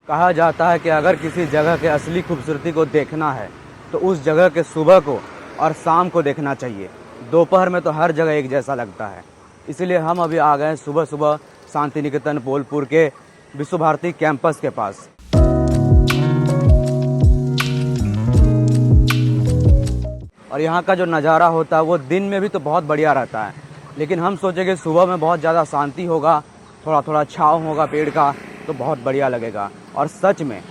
कहा जाता है कि अगर किसी जगह के असली खूबसूरती को देखना है तो उस जगह के सुबह को और शाम को देखना चाहिए। दोपहर में तो हर जगह एक जैसा लगता है। इसीलिए हम अभी आ गए हैं सुबह सुबह शांति निकेतन बोलपुर के विश्व भारती कैंपस के पास। और यहाँ का जो नज़ारा होता है वो दिन में भी तो बहुत बढ़िया रहता है, लेकिन हम सोचे कि सुबह में बहुत ज़्यादा शांति होगा, थोड़ा थोड़ा छाँव होगा पेड़ का, तो बहुत बढ़िया लगेगा। और सच में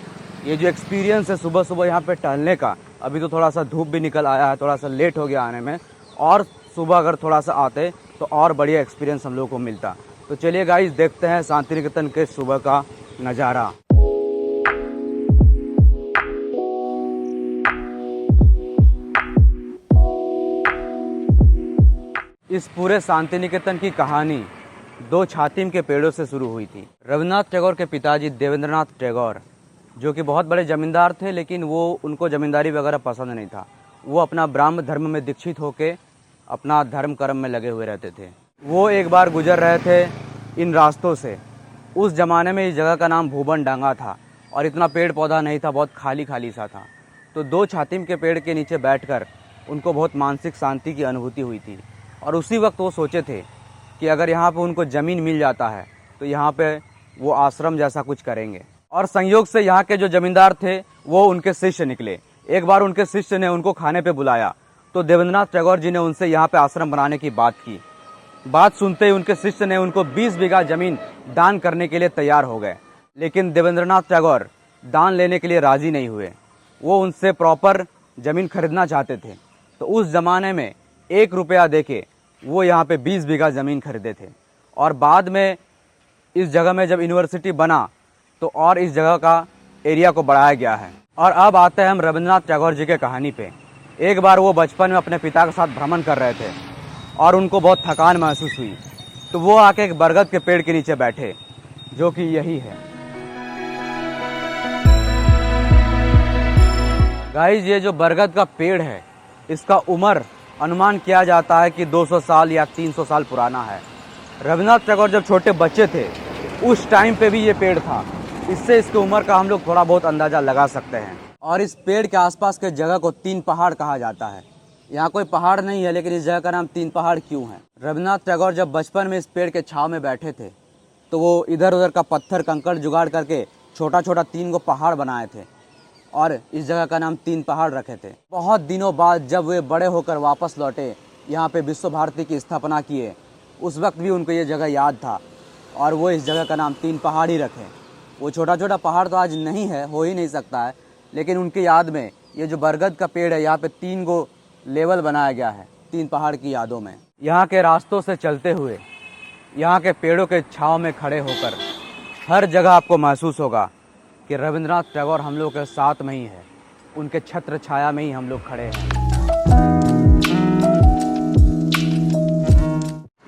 ये जो एक्सपीरियंस है सुबह सुबह यहाँ पे टहलने का, अभी तो थोड़ा सा धूप भी निकल आया है, थोड़ा सा लेट हो गया आने में, और सुबह अगर थोड़ा सा आते तो और बढ़िया एक्सपीरियंस हम लोग को मिलता। तो चलिए गाइस देखते हैं शांति निकेतन के सुबह का नज़ारा। इस पूरे शांति निकेतन की कहानी दो छातिम के पेड़ों से शुरू हुई थी। रविन्द्रनाथ टैगोर के पिताजी देवेंद्रनाथ टैगोर, जो कि बहुत बड़े जमींदार थे, लेकिन वो उनको जमींदारी वगैरह पसंद नहीं था। वो अपना ब्राह्म धर्म में दीक्षित होके अपना धर्म कर्म में लगे हुए रहते थे। वो एक बार गुजर रहे थे इन रास्तों से। उस ज़माने में इस जगह का नाम भूबन डांगा था और इतना पेड़ पौधा नहीं था, बहुत खाली खाली सा था। तो दो छातिम के पेड़ के नीचे बैठकर उनको बहुत मानसिक शांति की अनुभूति हुई थी। और उसी वक्त वो सोचे थे कि अगर यहाँ पे उनको ज़मीन मिल जाता है तो यहाँ पे वो आश्रम जैसा कुछ करेंगे। और संयोग से यहाँ के जो ज़मींदार थे वो उनके शिष्य निकले। एक बार उनके शिष्य ने उनको खाने पे बुलाया तो देवेंद्रनाथ टैगोर जी ने उनसे यहाँ पे आश्रम बनाने की बात की। बात सुनते ही उनके शिष्य ने उनको 20 बीघा ज़मीन दान करने के लिए तैयार हो गए। लेकिन देवेंद्रनाथ टैगोर दान लेने के लिए राज़ी नहीं हुए। वो उनसे प्रॉपर ज़मीन खरीदना चाहते थे। तो उस ज़माने में 1 रुपया देके वो यहाँ पे 20 बीघा ज़मीन खरीदे थे। और बाद में इस जगह में जब यूनिवर्सिटी बना तो और इस जगह का एरिया को बढ़ाया गया है। और अब आते हैं हम रविन्द्रनाथ टैगोर जी के कहानी पे। एक बार वो बचपन में अपने पिता के साथ भ्रमण कर रहे थे और उनको बहुत थकान महसूस हुई, तो वो आके एक बरगद के पेड़ के नीचे बैठे, जो कि यही है। गाइस, ये जो बरगद का पेड़ है इसका उम्र अनुमान किया जाता है कि 200 साल या 300 साल पुराना है। रविन्द्रनाथ टैगोर जब छोटे बच्चे थे उस टाइम पे भी ये पेड़ था। इससे इसकी उम्र का हम लोग थोड़ा बहुत अंदाज़ा लगा सकते हैं। और इस पेड़ के आसपास के जगह को 3 पहाड़ कहा जाता है। यहाँ कोई पहाड़ नहीं है, लेकिन इस जगह का नाम 3 पहाड़ क्यों है? रविन्द्रनाथ टैगोर जब बचपन में इस पेड़ के छाँव में बैठे थे तो वो इधर उधर का पत्थर कंकड़ जुगाड़ करके छोटा छोटा 3 गो पहाड़ बनाए थे और इस जगह का नाम 3 पहाड़ रखे थे। बहुत दिनों बाद जब वे बड़े होकर वापस लौटे, यहाँ पे विश्व भारती की स्थापना किए, उस वक्त भी उनको ये जगह याद था और वो इस जगह का नाम 3 पहाड़ ही रखे। वो छोटा छोटा पहाड़ तो आज नहीं है, हो ही नहीं सकता है, लेकिन उनकी याद में ये जो बरगद का पेड़ है यहाँ पे 3 गो लेवल बनाया गया है 3 पहाड़ की यादों में। यहाँ के रास्तों से चलते हुए, यहाँ के पेड़ों के छाँव में खड़े होकर हर जगह आपको महसूस होगा कि रविन्द्रनाथ टैगोर हम लोग के साथ में ही है, उनके छत्र छाया में ही हम लोग खड़े हैं।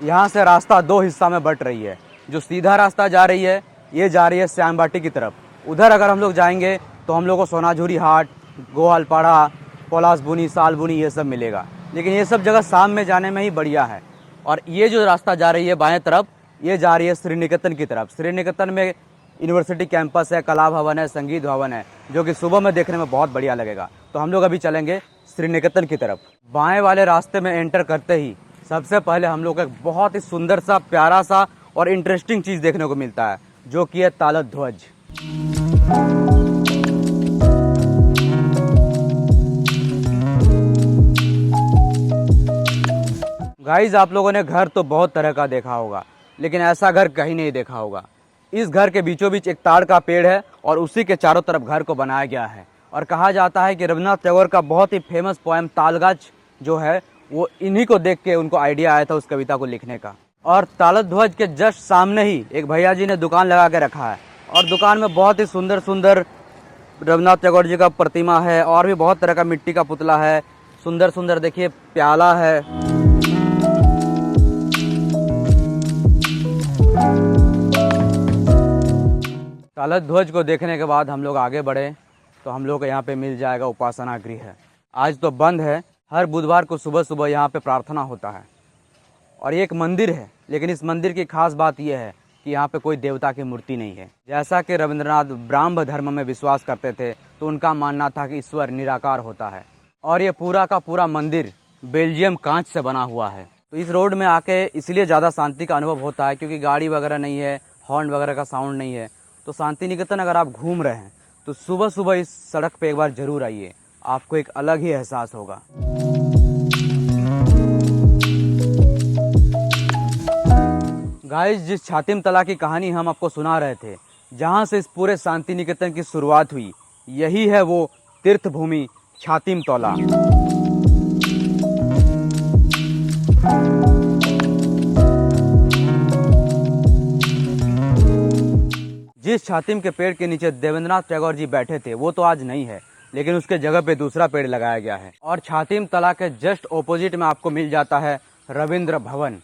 यहाँ से रास्ता 2 हिस्सा में बट रही है। जो सीधा रास्ता जा रही है ये जा रही है श्यामबाटी की तरफ। उधर अगर हम लोग जाएंगे तो हम लोग को सोनाझुरी हाट, गोवालपाड़ा, पलासबुनी, सालबुनी ये सब मिलेगा। लेकिन ये सब जगह शाम में जाने में ही बढ़िया है। और ये जो रास्ता जा रही है बाएं तरफ, ये जा रही है श्री निकेतन की तरफ। श्री निकेतन में यूनिवर्सिटी कैंपस है, कला भवन है, संगीत भवन है, जो कि सुबह में देखने में बहुत बढ़िया लगेगा। तो हम लोग अभी चलेंगे श्री निकेतन की तरफ। बाएं वाले रास्ते में एंटर करते ही सबसे पहले हम लोग को एक बहुत ही सुंदर सा, प्यारा सा और इंटरेस्टिंग चीज़ देखने को मिलता है, जो कि है तालत ध्वज। गाइस, आप लोगों ने घर तो बहुत तरह का देखा होगा, लेकिन ऐसा घर कहीं नहीं देखा होगा। इस घर के बीचों बीच एक ताड़ का पेड़ है और उसी के चारों तरफ घर को बनाया गया है। और कहा जाता है कि रविन्द्रनाथ टैगोर का बहुत ही फेमस पोएम तालगाछ जो है वो इन्हीं को देख के उनको आइडिया आया था उस कविता को लिखने का। और तालत ध्वज के जस्ट सामने ही एक भैया जी ने दुकान लगा के रखा है और दुकान में बहुत ही सुंदर सुंदर रविन्द्रनाथ टैगोर जी का प्रतिमा है और भी बहुत तरह का मिट्टी का पुतला है। सुंदर सुंदर देखिए प्याला है। तालत ध्वज को देखने के बाद हम लोग आगे बढ़े तो हम लोग को यहाँ पे मिल जाएगा उपासना गृह। आज तो बंद है, हर बुधवार को सुबह सुबह यहाँ पे प्रार्थना होता है। और ये एक मंदिर है, लेकिन इस मंदिर की खास बात यह है कि यहाँ पे कोई देवता की मूर्ति नहीं है। जैसा कि रविंद्रनाथ ब्राह्म धर्म में विश्वास करते थे, तो उनका मानना था कि ईश्वर निराकार होता है। और ये पूरा का पूरा मंदिर बेल्जियम कांच से बना हुआ है। तो इस रोड में आके इसलिए ज़्यादा शांति का अनुभव होता है क्योंकि गाड़ी वगैरह नहीं है, हॉर्न वगैरह का साउंड नहीं है। तो शांति निकेतन अगर आप घूम रहे हैं तो सुबह सुबह इस सड़क पे एक बार ज़रूर आइए, आपको एक अलग ही एहसास होगा। गाइस, जिस छातिम तला की कहानी हम आपको सुना रहे थे, जहाँ से इस पूरे शांति निकेतन की शुरुआत हुई, यही है वो तीर्थ भूमि छातिम तौला। जिस छातिम के पेड़ के नीचे देवेंद्रनाथ टैगोर जी बैठे थे वो तो आज नहीं है, लेकिन उसके जगह पे दूसरा पेड़ लगाया गया है। और छातिम तला के जस्ट ऑपोजिट में आपको मिल जाता है रविंद्र भवन।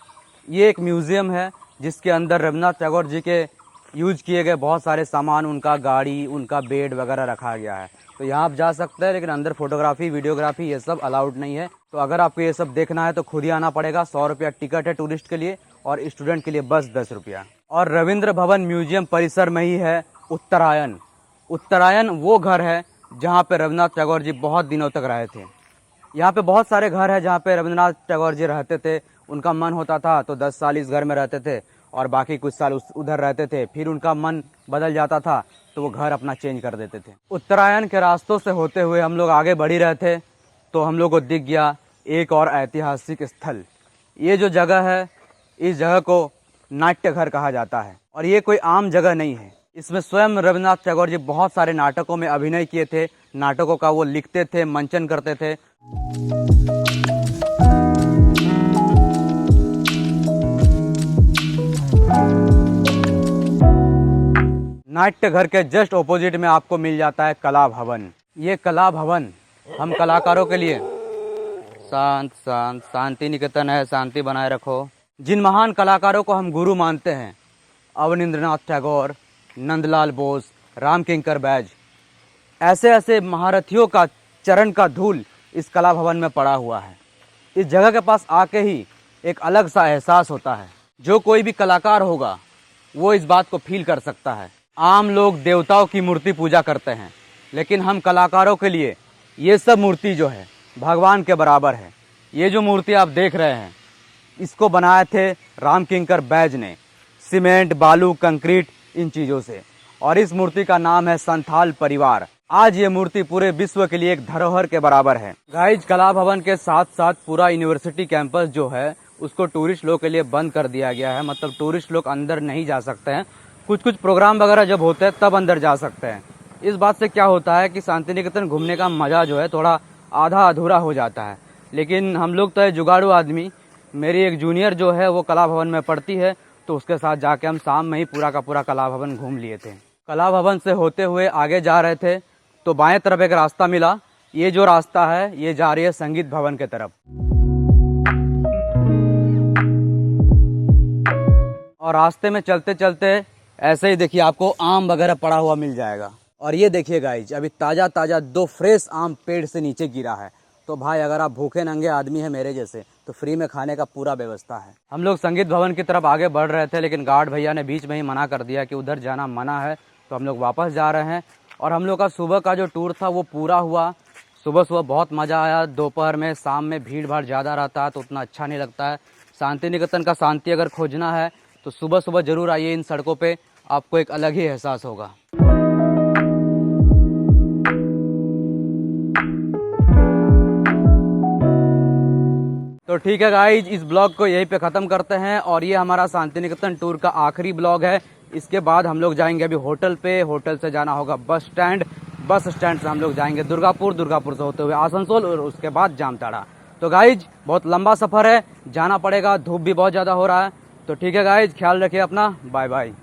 ये एक म्यूजियम है जिसके अंदर रविंद्रनाथ टैगोर जी के यूज किए गए बहुत सारे सामान, उनका गाड़ी, उनका बेड वगैरह रखा गया है। तो यहाँ आप जा सकते हैं, लेकिन अंदर फोटोग्राफी, वीडियोग्राफी ये सब अलाउड नहीं है। तो अगर आपको ये सब देखना है तो खुद ही आना पड़ेगा। 100 रुपया टिकट है टूरिस्ट के लिए, और स्टूडेंट के लिए बस 10 रुपया। और रविंद्र भवन म्यूजियम परिसर में ही है उत्तरायण। उत्तरायण वो घर है जहाँ पे रविंद्रनाथ टैगोर जी बहुत दिनों तक रहे थे। यहाँ पे बहुत सारे घर हैं जहाँ पे रविंद्रनाथ टैगोर जी रहते थे। उनका मन होता था तो 10 साल इस घर में रहते थे और बाकी कुछ साल उधर रहते थे। फिर उनका मन बदल जाता था तो वो घर अपना चेंज कर देते थे। उत्तरायण के रास्तों से होते हुए हम लोग आगे बढ़ ही रहे थे तो हम लोग को दिख गया एक और ऐतिहासिक स्थल। ये जो जगह है, इस जगह को नाट्य घर कहा जाता है। और ये कोई आम जगह नहीं है, इसमें स्वयं रविंद्रनाथ टैगोर जी बहुत सारे नाटकों में अभिनय किए थे। नाटकों का वो लिखते थे, मंचन करते थे। नाट्य घर के जस्ट ऑपोजिट में आपको मिल जाता है कला भवन। ये कला भवन हम कलाकारों के लिए शांति निकेतन है, शांति बनाए रखो। जिन महान कलाकारों को हम गुरु मानते हैं, अवनींद्रनाथ टैगोर, नंदलाल बोस, रामकिंकर बैज, ऐसे ऐसे महारथियों का चरण का धूल इस कला भवन में पड़ा हुआ है। इस जगह के पास आके ही एक अलग सा एहसास होता है। जो कोई भी कलाकार होगा वो इस बात को फील कर सकता है। आम लोग देवताओं की मूर्ति पूजा करते हैं, लेकिन हम कलाकारों के लिए ये सब मूर्ति जो है भगवान के बराबर है। ये जो मूर्ति आप देख रहे हैं, इसको बनाए थे रामकिंकर बैज ने, सीमेंट, बालू, कंक्रीट, इन चीज़ों से। और इस मूर्ति का नाम है संथाल परिवार। आज ये मूर्ति पूरे विश्व के लिए एक धरोहर के बराबर है। गाइज, कला भवन के साथ साथ पूरा यूनिवर्सिटी कैंपस जो है उसको टूरिस्ट लोग के लिए बंद कर दिया गया है। मतलब टूरिस्ट लोग अंदर नहीं जा सकते हैं। कुछ प्रोग्राम वगैरह जब होते हैं तब अंदर जा सकते हैं। इस बात से क्या होता है कि शांति निकेतन घूमने का मज़ा जो है थोड़ा आधा अधूरा हो जाता है। लेकिन हम लोग तो है जुगाड़ू आदमी। मेरी एक जूनियर जो है वो कला भवन में पढ़ती है, तो उसके साथ जाके हम शाम में ही पूरा का पूरा कला भवन घूम लिए थे। कला भवन से होते हुए आगे जा रहे थे तो बाएं तरफ एक रास्ता मिला। ये जो रास्ता है ये जा रही है संगीत भवन के तरफ। और रास्ते में चलते चलते ऐसे ही देखिए आपको आम वगैरह पड़ा हुआ मिल जाएगा। और ये देखिए गाइज, अभी ताज़ा ताज़ा 2 फ्रेश आम पेड़ से नीचे गिरा है। तो भाई अगर आप भूखे नंगे आदमी हैं मेरे जैसे, तो फ्री में खाने का पूरा व्यवस्था है। हम लोग संगीत भवन की तरफ आगे बढ़ रहे थे, लेकिन गार्ड भैया ने बीच में ही मना कर दिया कि उधर जाना मना है। तो हम लोग वापस जा रहे हैं। और हम लोग का सुबह का जो टूर था वो पूरा हुआ। सुबह सुबह बहुत मज़ा आया। दोपहर में, शाम में भीड़ भाड़ ज़्यादा रहता है तो उतना अच्छा नहीं लगता है। शांति निकेतन का शांति अगर खोजना है तो सुबह सुबह ज़रूर आइए इन सड़कों पे, आपको एक अलग ही एहसास होगा। तो ठीक है गाइज, इस ब्लॉग को यहीं पे ख़त्म करते हैं। और ये हमारा शांति निकेतन टूर का आखिरी ब्लॉग है। इसके बाद हम लोग जाएंगे अभी होटल पे। होटल से जाना होगा बस स्टैंड। बस स्टैंड से हम लोग जाएंगे दुर्गापुर, दुर्गापुर से होते हुए आसनसोल और उसके बाद जामताड़ा। तो गाइज बहुत लंबा सफ़र है, जाना पड़ेगा। धूप भी बहुत ज़्यादा हो रहा है। तो ठीक है गाइज, ख्याल रखिए अपना। Bye bye.